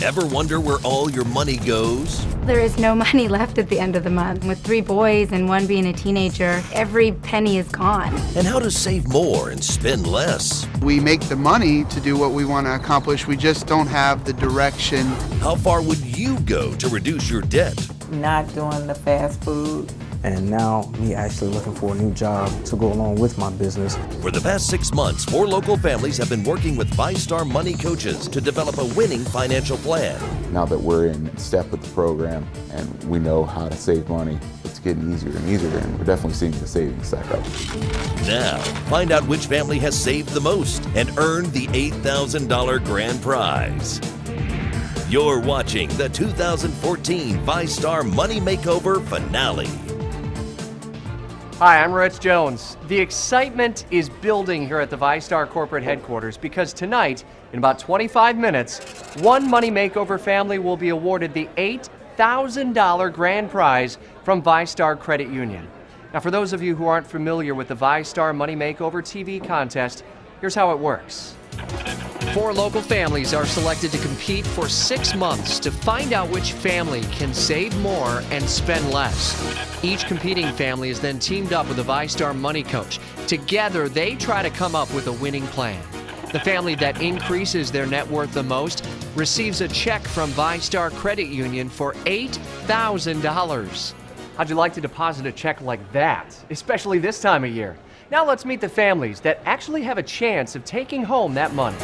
Ever wonder where all your money goes? There is no money left at the end of the month. With 3 boys and 1 being a teenager, every penny is gone. And how to save more and spend less? We make the money to do what we want to accomplish. We just don't have the direction. How far would you go to reduce your debt? Not doing the fast food. And now me actually looking for a new job to go along with my business. For the past 6 months, 4 local families have been working with VyStar money coaches to develop a winning financial plan. Now that we're in step with the program and we know how to save money, it's getting easier and easier, and we're definitely seeing the savings stack up. Now, find out which family has saved the most and earned the $8,000 grand prize. You're watching the 2014 VyStar Money Makeover finale. Hi, I'm Rich Jones. The excitement is building here at the VyStar corporate headquarters because tonight, in about 25 minutes, one Money Makeover family will be awarded the $8,000 grand prize from VyStar Credit Union. Now, for those of you who aren't familiar with the VyStar Money Makeover TV contest, here's how it works. 4 local families are selected to compete for 6 months to find out which family can save more and spend less. Each competing family is then teamed up with a VyStar money coach. Together, they try to come up with a winning plan. The family that increases their net worth the most receives a check from VyStar Credit Union for $8,000. How'd you like to deposit a check like that, especially this time of year? Now let's meet the families that actually have a chance of taking home that money.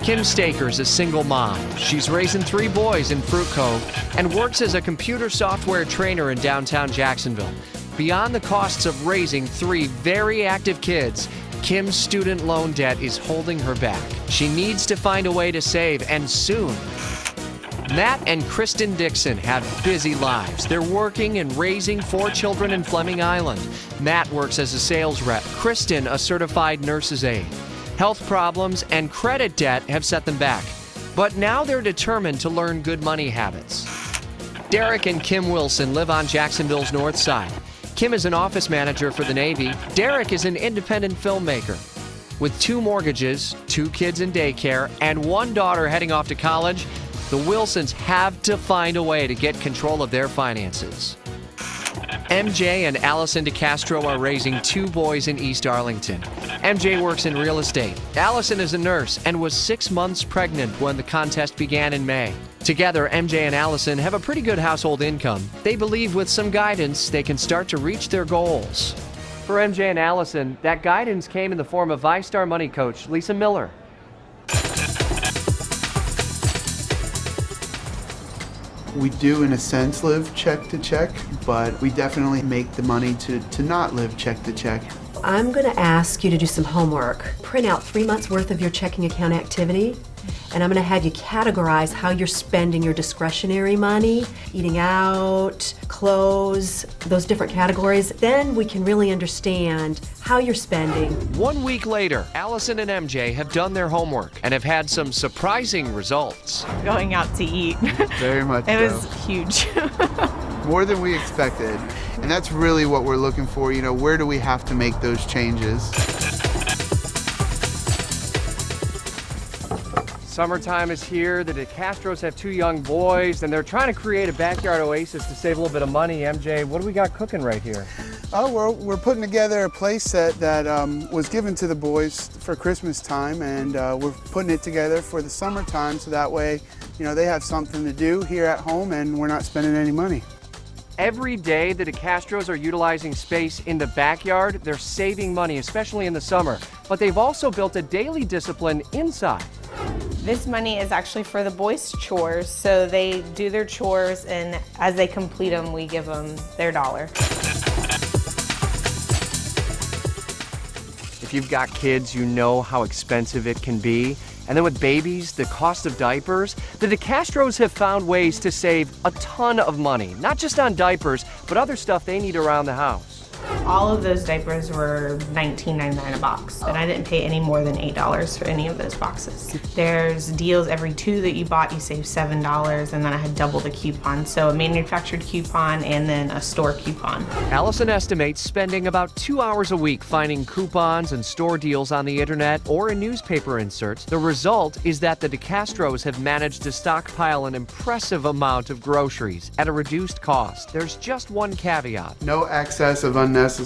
Kim Staker's a single mom. She's raising 3 boys in Fruit Cove and works as a computer software trainer in downtown Jacksonville. Beyond the costs of raising 3 very active kids, Kim's student loan debt is holding her back. She needs to find a way to save, and soon. Matt and Kristen Dixon have busy lives. They're working and raising 4 children in Fleming Island. Matt works as a sales rep, Kristen a certified nurse's aide. Health problems and credit debt have set them back, but now they're determined to learn good money habits. Derek and Kim Wilson live on Jacksonville's north side. Kim is an office manager for the Navy. Derek is an independent filmmaker. With 2 mortgages, 2 kids in daycare, and 1 daughter heading off to college, the Wilsons have to find a way to get control of their finances. MJ and Allison DeCastro are raising 2 boys in East Arlington. MJ works in real estate. Allison is a nurse and was 6 months pregnant when the contest began in May. Together, MJ and Allison have a pretty good household income. They believe with some guidance, they can start to reach their goals. For MJ and Allison, that guidance came in the form of VyStar money coach Lisa Miller. We do, in a sense, live check to check, but we definitely make the money to not live check to check. I'm going to ask you to do some homework. Print out 3 months worth of your checking account activity, and I'm going to have you categorize how you're spending your discretionary money, eating out, clothes, those different categories. Then we can really understand how you're spending. 1 week later, Allison and MJ have done their homework and have had some surprising results. Going out to eat. Very much It so. was huge. More than we expected. And that's really what we're looking for. You know, where do we have to make those changes? Summertime is here. The DeCastros have 2 young boys, and they're trying to create a backyard oasis to save a little bit of money. MJ, what do we got cooking right here? Oh, we're putting together a play set that was given to the boys for Christmas time, and we're putting it together for the summertime so that way, you know, they have something to do here at home and we're not spending any money. Every day, the DeCastros are utilizing space in the backyard. They're saving money, especially in the summer. But they've also built a daily discipline inside. This money is actually for the boys' chores, so they do their chores, and as they complete them, we give them their $1. If you've got kids, you know how expensive it can be. And then with babies, the cost of diapers, the DeCastros have found ways to save a ton of money, not just on diapers, but other stuff they need around the house. All of those diapers were $19.99 a box, and I didn't pay any more than $8 for any of those boxes. There's deals every 2 that you bought, you save $7, and then I had double the coupon. So a manufactured coupon and then a store coupon. Allison estimates spending about 2 hours a week finding coupons and store deals on the internet or in newspaper inserts. The result is that the DeCastros have managed to stockpile an impressive amount of groceries at a reduced cost. There's just one caveat. No excess of unnecessaries.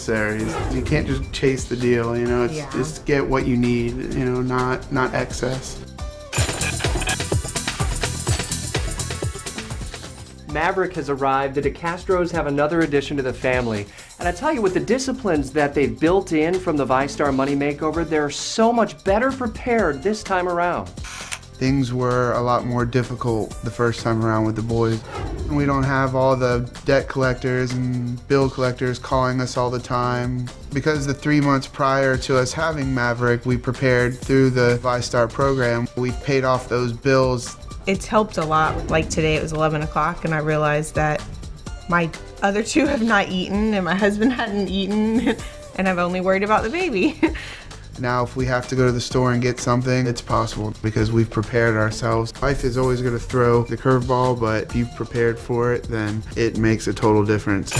You can't just chase the deal, you know, it's just get what you need, you know, not excess. Maverick has arrived. The DeCastros have another addition to the family. And I tell you, with the disciplines that they've built in from the VyStar Money Makeover, they're so much better prepared this time around. Things were a lot more difficult the first time around with the boys. We don't have all the debt collectors and bill collectors calling us all the time. Because the 3 months prior to us having Maverick, we prepared through the VyStar program. We paid off those bills. It's helped a lot. Like today it was 11 o'clock and I realized that my other 2 have not eaten and my husband hadn't eaten and I've only worried about the baby. Now if we have to go to the store and get something, it's possible because we've prepared ourselves. Life is always going to throw the curveball, but if you've prepared for it, then it makes a total difference.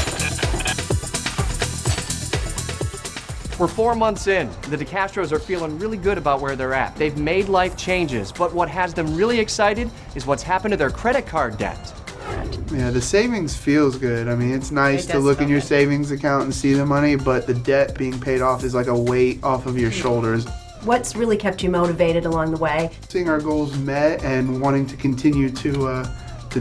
We're 4 months in. The DeCastros are feeling really good about where they're at. They've made life changes, but what has them really excited is what's happened to their credit card debt. Yeah, the savings feels good. I mean, it's nice to look in your savings account and see the money, but the debt being paid off is like a weight off of your shoulders. What's really kept you motivated along the way? Seeing our goals met and wanting to continue to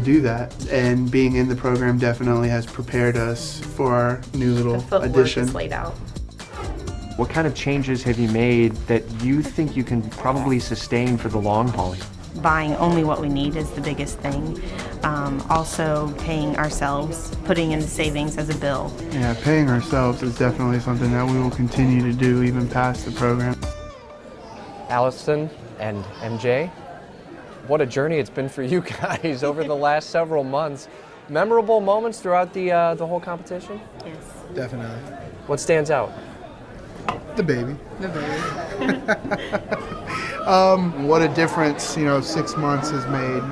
do that, and being in the program definitely has prepared us for our new little addition. Is laid out. What kind of changes have you made that you think you can probably sustain for the long haul? Buying only what we need is the biggest thing. Also paying ourselves, putting in savings as a bill. Yeah, paying ourselves is definitely something that we will continue to do even past the program. Allison and MJ, what a journey it's been for you guys over the last several months. Memorable moments throughout the whole competition? Yes. Definitely. What stands out? The baby. What a difference, 6 months has made.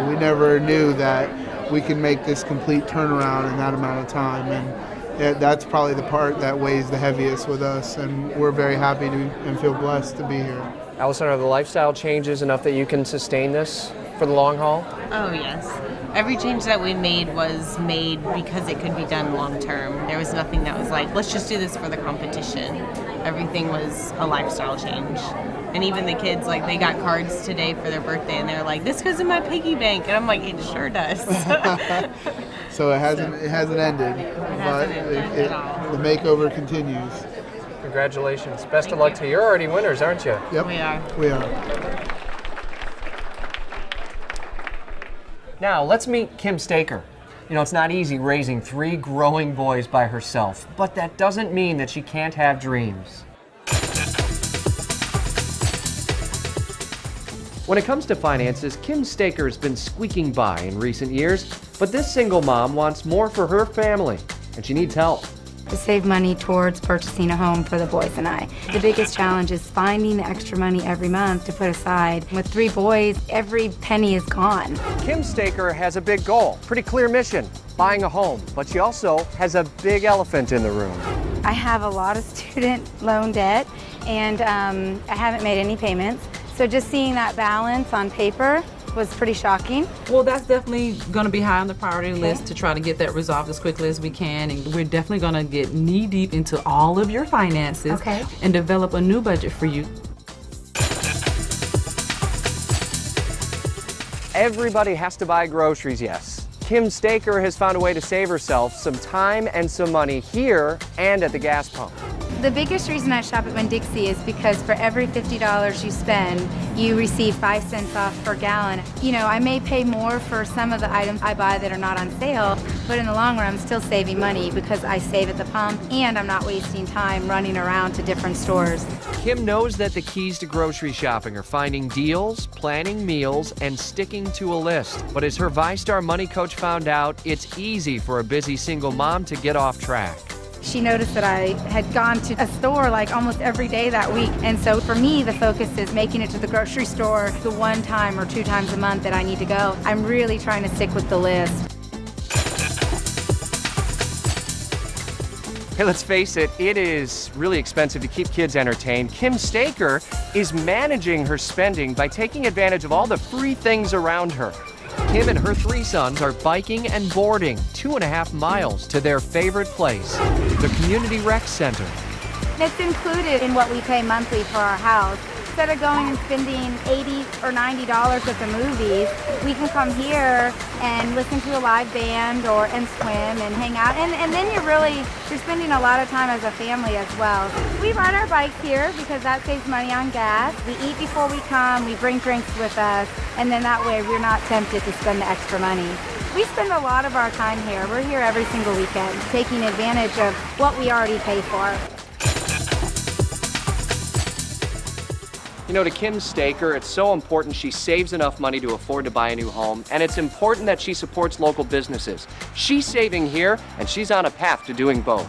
We never knew that we could make this complete turnaround in that amount of time, and that's probably the part that weighs the heaviest with us, and we're very happy and feel blessed to be here. Allison, are the lifestyle changes enough that you can sustain this for the long haul? Oh yes. Every change that we made was made because it could be done long term. There was nothing that was like, let's just do this for the competition. Everything was a lifestyle change. And even the kids, like, they got cards today for their birthday and they're like, this goes in my piggy bank. And I'm like, it sure does. So it hasn't ended. At all. The makeover continues. Congratulations. Best of luck to you. You're already winners, aren't you? Yep. We are. Now, let's meet Kim Staker. It's not easy raising 3 growing boys by herself, but that doesn't mean that she can't have dreams. When it comes to finances, Kim Staker's been squeaking by in recent years, but this single mom wants more for her family, and she needs help. To save money towards purchasing a home for the boys and I. The biggest challenge is finding the extra money every month to put aside. With 3 boys, every penny is gone. Kim Staker has a big goal, pretty clear mission, buying a home, but she also has a big elephant in the room. I have a lot of student loan debt, and I haven't made any payments. So just seeing that balance on paper was pretty shocking. Well, that's definitely going to be high on the priority list to try to get that resolved as quickly as we can. And we're definitely going to get knee deep into all of your finances and develop a new budget for you. Everybody has to buy groceries, yes. Kim Staker has found a way to save herself some time and some money here and at the gas pump. The biggest reason I shop at Winn-Dixie is because for every $50 you spend, you receive 5 cents off per gallon. I may pay more for some of the items I buy that are not on sale, but in the long run, I'm still saving money because I save at the pump and I'm not wasting time running around to different stores. Kim knows that the keys to grocery shopping are finding deals, planning meals, and sticking to a list. But as her VyStar money coach found out, it's easy for a busy single mom to get off track. She noticed that I had gone to a store like almost every day that week. And so for me, the focus is making it to the grocery store the 1 time or 2 times a month that I need to go. I'm really trying to stick with the list. Hey, let's face it, it is really expensive to keep kids entertained. Kim Staker is managing her spending by taking advantage of all the free things around her. Kim and her 3 sons are biking and boarding 2.5 miles to their favorite place, the Community Rec Center. It's included in what we pay monthly for our house. Instead of going and spending $80 or $90 at the movies, we can come here and listen to a live band and swim and hang out. And then you're spending a lot of time as a family as well. We ride our bikes here because that saves money on gas. We eat before we come, we bring drinks with us, and then that way we're not tempted to spend the extra money. We spend a lot of our time here. We're here every single weekend, taking advantage of what we already pay for. You know, to Kim Staker, it's so important she saves enough money to afford to buy a new home, and it's important that she supports local businesses. She's saving here, and she's on a path to doing both.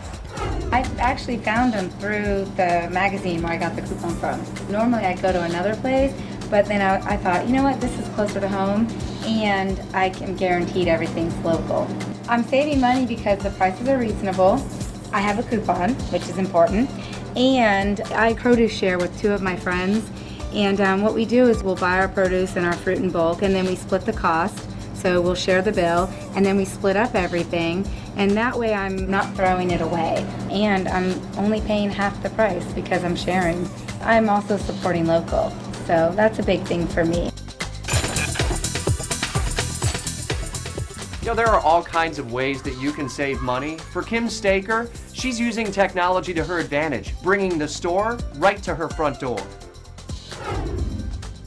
I actually found them through the magazine where I got the coupon from. Normally I'd go to another place, but then I thought, you know what, this is closer to home, and I am guaranteed everything's local. I'm saving money because the prices are reasonable. I have a coupon, which is important, and I produce share with 2 of my friends. And what we do is we'll buy our produce and our fruit in bulk, and then we split the cost. So we'll share the bill, and then we split up everything. And that way I'm not throwing it away. And I'm only paying half the price because I'm sharing. I'm also supporting local. So that's a big thing for me. You know, there are all kinds of ways that you can save money. For Kim Staker, she's using technology to her advantage, bringing the store right to her front door.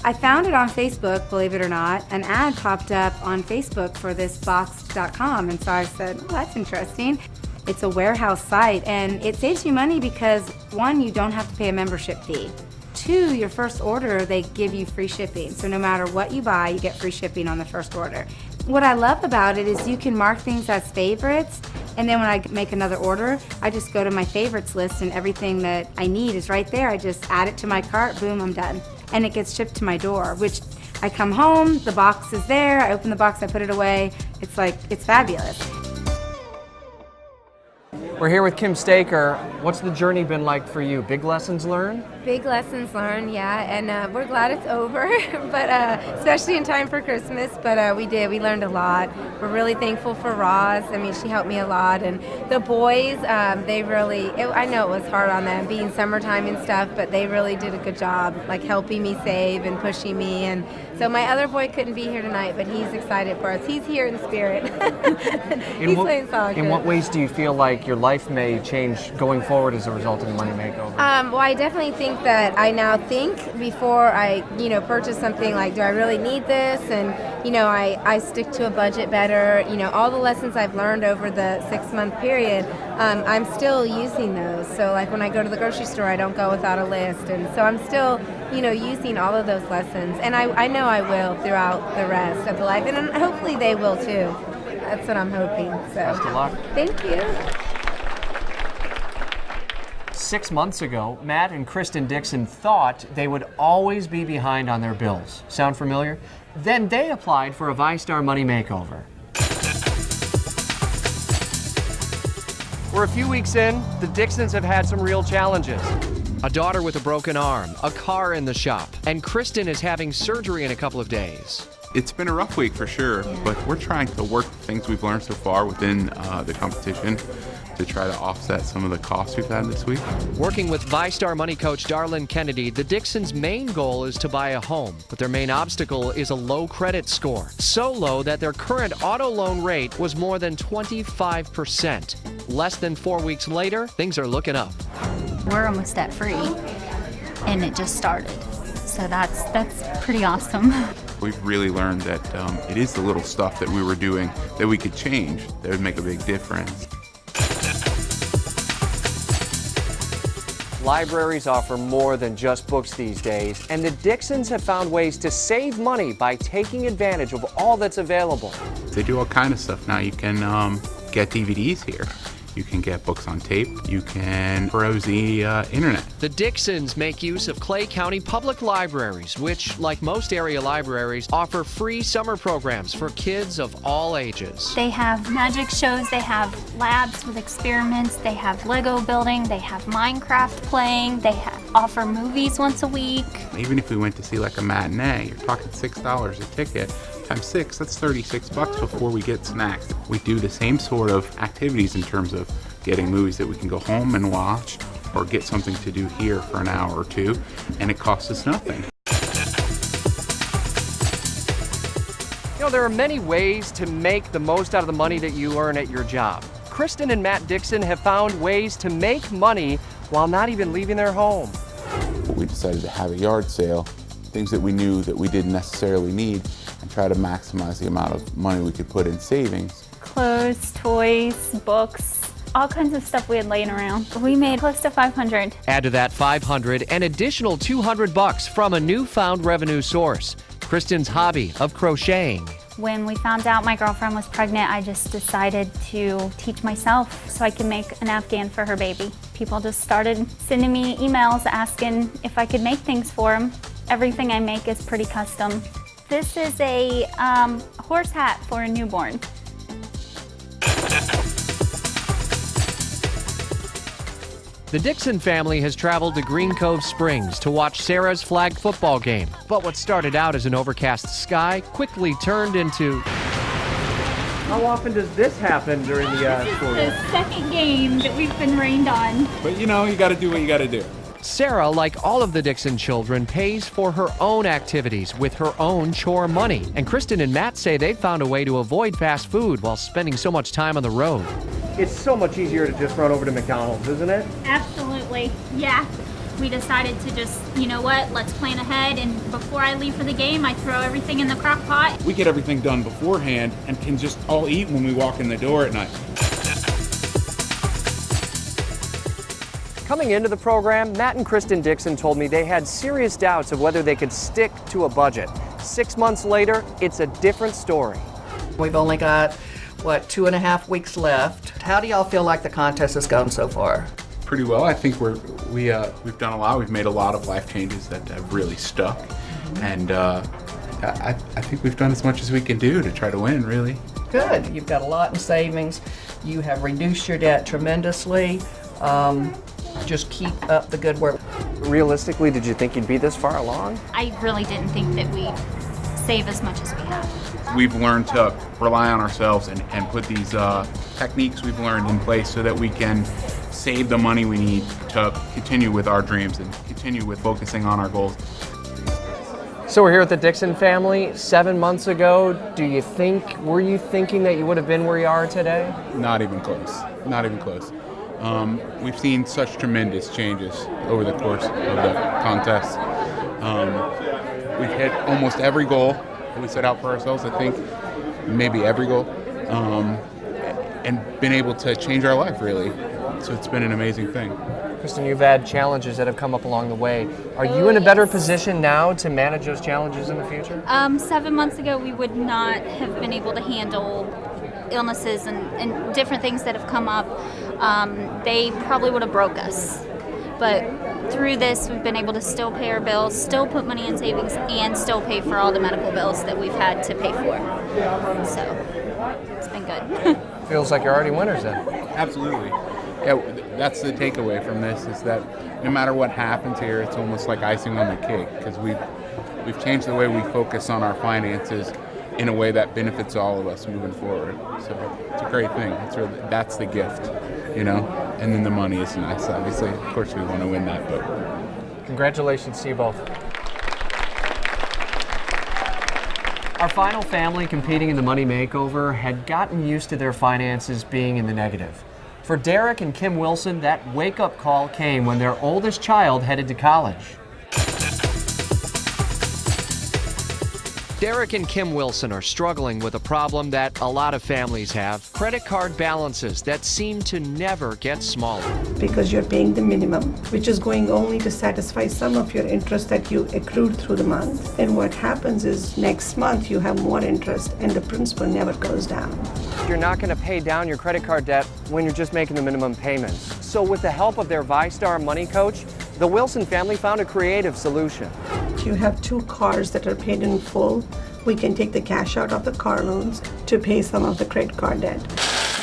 I found it on Facebook, believe it or not. An ad popped up on Facebook for this box.com, and so I said, oh, that's interesting. It's a warehouse site, and it saves you money because 1, you don't have to pay a membership fee. 2, your first order, they give you free shipping. So no matter what you buy, you get free shipping on the first order. What I love about it is you can mark things as favorites, and then when I make another order, I just go to my favorites list and everything that I need is right there. I just add it to my cart, boom, I'm done. And it gets shipped to my door, which I come home, the box is there, I open the box, I put it away. It's fabulous. We're here with Kim Staker. What's the journey been like for you? Big lessons learned? Big lessons learned, yeah, and we're glad it's over, but especially in time for Christmas, but we learned a lot. We're really thankful for Roz. I mean, she helped me a lot, and the boys, I know it was hard on them, being summertime and stuff, but they really did a good job, like helping me save and pushing me, and so my other boy couldn't be here tonight, but he's excited for us. He's here in spirit. He's playing soccer. In what ways do you feel like your life may change going forward as a result of the Money Makeover? Well, I definitely think that I now think before I, purchase something, like, do I really need this? And, I stick to a budget better. All the lessons I've learned over the 6-month period, I'm still using those. So, like, when I go to the grocery store, I don't go without a list. And so I'm still, using all of those lessons. And I know I will throughout the rest of the life. And hopefully they will, too. That's what I'm hoping. So. Best of luck. Thank you. 6 months ago, Matt and Kristen Dixon thought they would always be behind on their bills. Sound familiar? Then they applied for a VyStar Money Makeover. We're a few weeks in, the Dixons have had some real challenges. A daughter with a broken arm, a car in the shop, and Kristen is having surgery in a couple of days. It's been a rough week for sure, but we're trying to work the things we've learned so far within the competition to try to offset some of the costs we've had this week. Working with VyStar Money coach Darlene Kennedy, the Dixons' main goal is to buy a home, but their main obstacle is a low credit score. So low that their current auto loan rate was more than 25%. Less than 4 weeks later, things are looking up. We're almost debt free, and it just started. So that's pretty awesome. We've really learned that it is the little stuff that we were doing that we could change that would make a big difference. Libraries offer more than just books these days, and the Dixons have found ways to save money by taking advantage of all that's available. They do all kind of stuff now. You can get DVDs here. You can get books on tape. You can browse the internet. The Dixons make use of Clay County Public Libraries, which, like most area libraries, offer free summer programs for kids of all ages. They have magic shows, they have labs with experiments, they have Lego building, they have Minecraft playing, they offer movies once a week. Even if we went to see like a matinee, you're talking $6 a ticket. Times 6, that's $36 before we get snacks. We do the same sort of activities in terms of getting movies that we can go home and watch or get something to do here for an hour or two, and it costs us nothing. You know, there are many ways to make the most out of the money that you earn at your job. Kristen and Matt Dixon have found ways to make money while not even leaving their home. We decided to have a yard sale, things that we knew that we didn't necessarily need, and try to maximize the amount of money we could put in savings. Clothes, toys, books, all kinds of stuff we had laying around. We made close to $500. Add to that $500 an additional $200 from a newfound revenue source, Kristen's hobby of crocheting. When we found out my girlfriend was pregnant, I just decided to teach myself so I could make an Afghan for her baby. People just started sending me emails asking if I could make things for them. Everything I make is pretty custom. This is a horse hat for a newborn. The Dixon family has traveled to Green Cove Springs to watch Sarah's flag football game. But what started out as an overcast sky quickly turned into... How often does this happen during the school year? The second game that we've been rained on. But you know, you gotta do what you gotta do. Sarah, like all of the Dixon children, pays for her own activities with her own chore money. And Kristen and Matt say they found a way to avoid fast food while spending so much time on the road. It's so much easier to just run over to McDonald's, isn't it? Absolutely, yeah. We decided to just, you know what, let's plan ahead, and before I leave for the game, I throw everything in the crock pot. We get everything done beforehand and can just all eat when we walk in the door at night. Coming into the program, Matt and Kristen Dixon told me they had serious doubts of whether they could stick to a budget. 6 months later, it's a different story. We've only got, 2.5 weeks left. How do y'all feel like the contest has gone so far? Pretty well. I think we've done a lot. We've made a lot of life changes that have really stuck, and I think we've done as much as we can do to try to win. Really. Good. You've got a lot in savings. You have reduced your debt tremendously. Just keep up the good work. Realistically, did you think you'd be this far along? I really didn't think that we'd save as much as we have. We've learned to rely on ourselves and put these techniques we've learned in place so that we can save the money we need to continue with our dreams and continue with focusing on our goals. So we're here with the Dixon family 7 months ago. Were you thinking that you would have been where you are today? Not even close. Not even close. We've seen such tremendous changes over the course of the contest. We've hit almost every goal that we set out for ourselves, I think, maybe every goal, and been able to change our life, really. So it's been an amazing thing. Kristen, you've had challenges that have come up along the way. Are you in a better position now to manage those challenges in the future? 7 months ago, we would not have been able to handle illnesses and different things that have come up. They probably would have broke us. But through this, we've been able to still pay our bills, still put money in savings, and still pay for all the medical bills that we've had to pay for. So it's been good. Feels like you're already winners then. Absolutely. Yeah, that's the takeaway from this, is that no matter what happens here, it's almost like icing on the cake, because we've changed the way we focus on our finances in a way that benefits all of us moving forward. So it's a great thing. That's the gift, you know? And then the money is nice, obviously. Of course we want to win that, but... Congratulations to you both. Our final family competing in the Money Makeover had gotten used to their finances being in the negative. For Derek and Kim Wilson, that wake-up call came when their oldest child headed to college. Derek and Kim Wilson are struggling with a problem that a lot of families have: credit card balances that seem to never get smaller. Because you're paying the minimum, which is going only to satisfy some of your interest that you accrued through the month. And what happens is next month you have more interest and the principal never goes down. You're not going to pay down your credit card debt when you're just making the minimum payments. So with the help of their VyStar money coach, the Wilson family found a creative solution. You have 2 cars that are paid in full. We can take the cash out of the car loans to pay some of the credit card debt.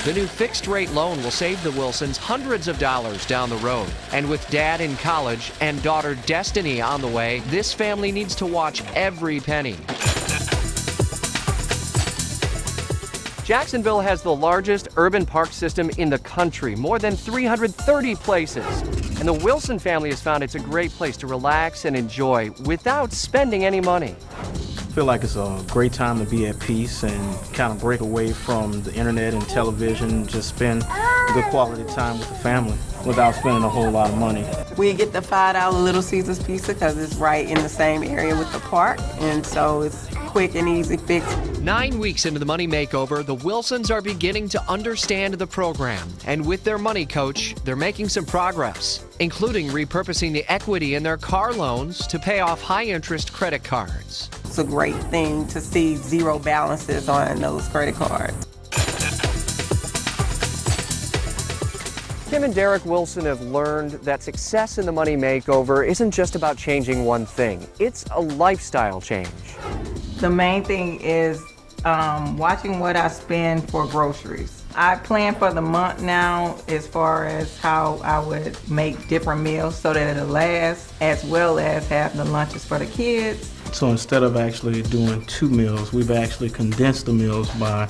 The new fixed-rate loan will save the Wilsons hundreds of dollars down the road. And with Dad in college and daughter Destiny on the way, this family needs to watch every penny. Jacksonville has the largest urban park system in the country, more than 330 places. And the Wilson family has found it's a great place to relax and enjoy without spending any money. I feel like it's a great time to be at peace and kind of break away from the internet and television, just spend good quality time with the family without spending a whole lot of money. We get the $5 Little Caesars pizza because it's right in the same area with the park, and so it's quick and easy fix. 9 weeks into the Money Makeover, the Wilsons are beginning to understand the program. And with their money coach, they're making some progress, including repurposing the equity in their car loans to pay off high-interest credit cards. It's a great thing to see zero balances on those credit cards. Kim and Derek Wilson have learned that success in the Money Makeover isn't just about changing one thing. It's a lifestyle change. The main thing is watching what I spend for groceries. I plan for the month now as far as how I would make different meals so that it'll last, as well as have the lunches for the kids. So instead of actually doing 2 meals, we've actually condensed the meals by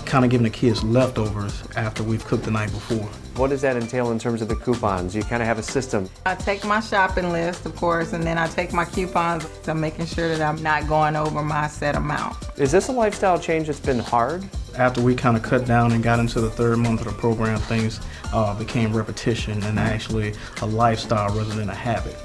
kind of giving the kids leftovers after we've cooked the night before. What does that entail in terms of the coupons? You kind of have a system. I take my shopping list, of course, and then I take my coupons. So I'm making sure that I'm not going over my set amount. Is this a lifestyle change that's been hard? After we kind of cut down and got into the 3rd month of the program, things became repetition and actually a lifestyle rather than a habit.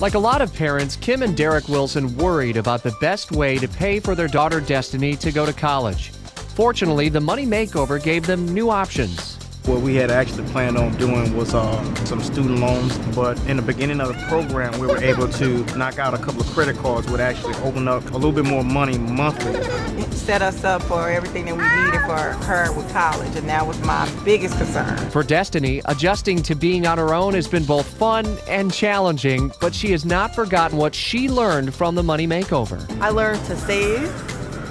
Like a lot of parents, Kim and Derek Wilson worried about the best way to pay for their daughter Destiny to go to college. Fortunately, the Money Makeover gave them new options. What we had actually planned on doing was some student loans, but in the beginning of the program, we were able to knock out a couple of credit cards, which actually opened up a little bit more money monthly. It set us up for everything that we needed for her with college, and that was my biggest concern. For Destiny, adjusting to being on her own has been both fun and challenging, but she has not forgotten what she learned from the Money Makeover. I learned to save.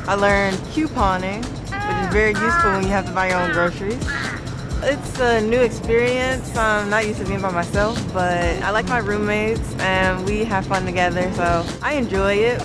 I learned couponing, which is very useful when you have to buy your own groceries. It's a new experience. I'm not used to being by myself, but I like my roommates and we have fun together, so I enjoy it.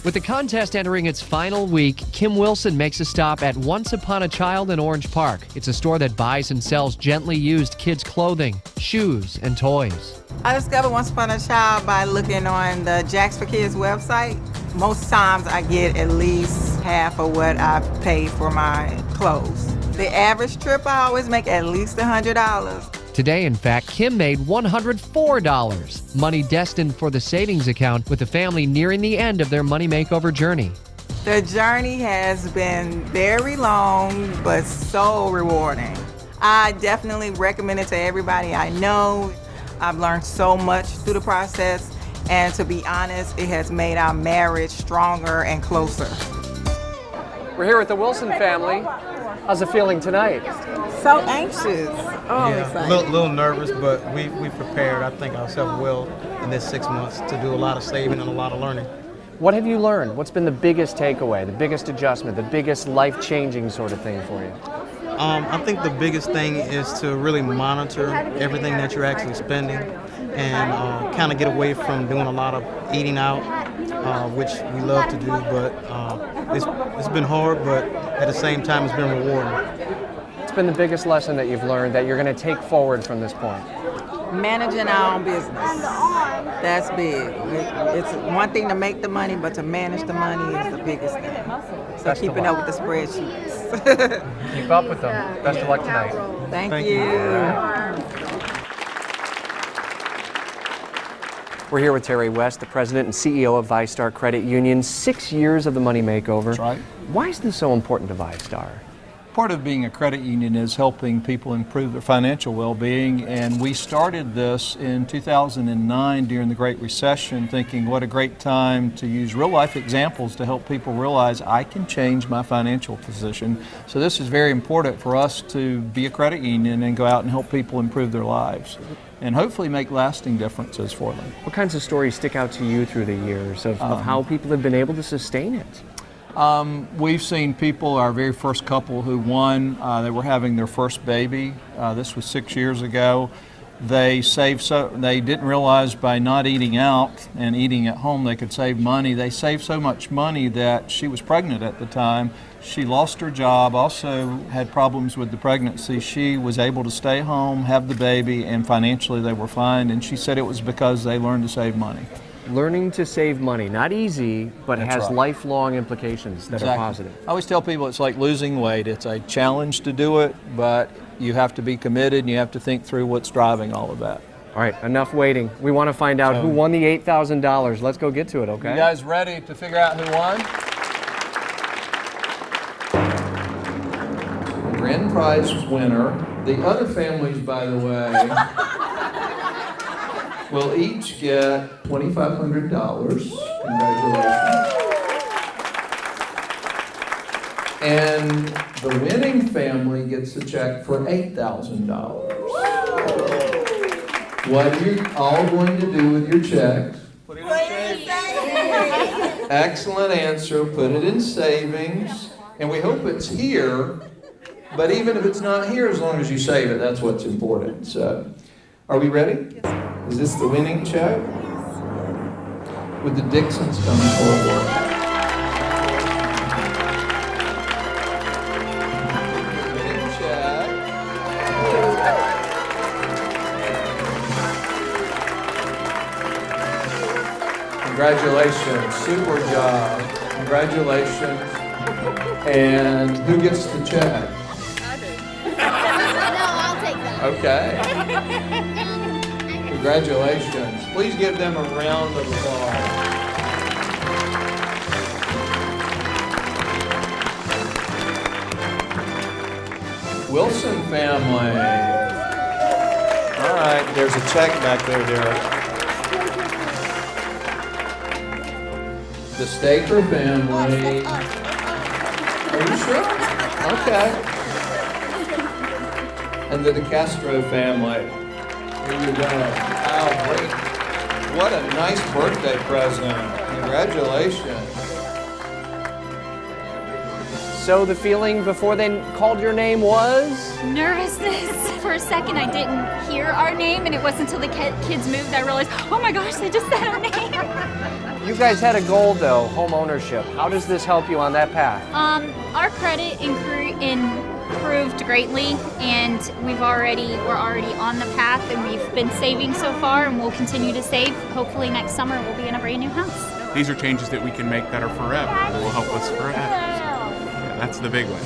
With the contest entering its final week, Kim Wilson makes a stop at Once Upon a Child in Orange Park. It's a store that buys and sells gently used kids' clothing, shoes, and toys. I discovered Once Upon a Child by looking on the Jacks for Kids website. Most times I get at least half of what I paid for my clothes. The average trip I always make at least $100. Today, in fact, Kim made $104, money destined for the savings account, with the family nearing the end of their Money Makeover journey. The journey has been very long, but so rewarding. I definitely recommend it to everybody I know. I've learned so much through the process, and to be honest, it has made our marriage stronger and closer. We're here with the Wilson family. How's it feeling tonight? So anxious. Oh, yeah, a little nervous, but we prepared, I think, ourselves well in this 6 months to do a lot of saving and a lot of learning. What have you learned? What's been the biggest takeaway, the biggest adjustment, the biggest life-changing sort of thing for you? I think the biggest thing is to really monitor everything that you're actually spending and kind of get away from doing a lot of eating out, which we love to do, but it's been hard, but at the same time it's been rewarding. What's been the biggest lesson that you've learned that you're going to take forward from this point? Managing our own business. That's big. It's one thing to make the money, but to manage the money is the biggest thing. So keeping up with the spreadsheets. Keep up with them. Best of luck tonight. Thank you. We're here with Terry West, the president and CEO of VyStar Credit Union. 6 years of the Money Makeover. That's right. Why is this so important to VyStar? Part of being a credit union is helping people improve their financial well-being, and we started this in 2009 during the Great Recession, thinking what a great time to use real-life examples to help people realize I can change my financial position. So this is very important for us to be a credit union and go out and help people improve their lives and hopefully make lasting differences for them. What kinds of stories stick out to you through the years of how people have been able to sustain it? We've seen people, our very first couple who won, they were having their first baby. This was 6 years ago. They didn't realize by not eating out and eating at home they could save money. They saved so much money that she was pregnant at the time. She lost her job, also had problems with the pregnancy. She was able to stay home, have the baby, and financially they were fine. And she said it was because they learned to save money. Learning to save money, not easy, but That's has right. lifelong implications that are positive. I always tell people it's like losing weight. It's a challenge to do it, but you have to be committed and you have to think through what's driving all of that. All right, enough waiting. We want to find out who won the $8,000. Let's go get to it, okay? You guys ready to figure out who won? Grand prize winner. The other families, by the way, will each get $2,500. Congratulations. And the winning family gets a check for $8,000. What are you all going to do with your checks? Put it in savings. Excellent answer. Put it in savings. And we hope it's here. But even if it's not here, as long as you save it, that's what's important. So, are we ready? Is this the winning check? Would the Dixons come forward? Winning check. Congratulations. Super job. Congratulations. And who gets the check? I'll take that. Okay. Congratulations. Please give them a round of applause. Wilson family. All right, there's a check back there, Derek. The Staker family. Are you sure? Okay. And the DeCastro family. Here you go. Oh, great. What a nice birthday present. Congratulations. So the feeling before they called your name was? Nervousness. For a second, I didn't hear our name, and it wasn't until the kids moved I realized, oh my gosh, they just said our name. You guys had a goal, though, home ownership. How does this help you on that path? Our credit improved greatly, and we're already on the path, and we've been saving so far, and we'll continue to save. Hopefully next summer we'll be in a brand new house. These are changes that we can make that are forever, that will help us forever. So, yeah, that's the big one.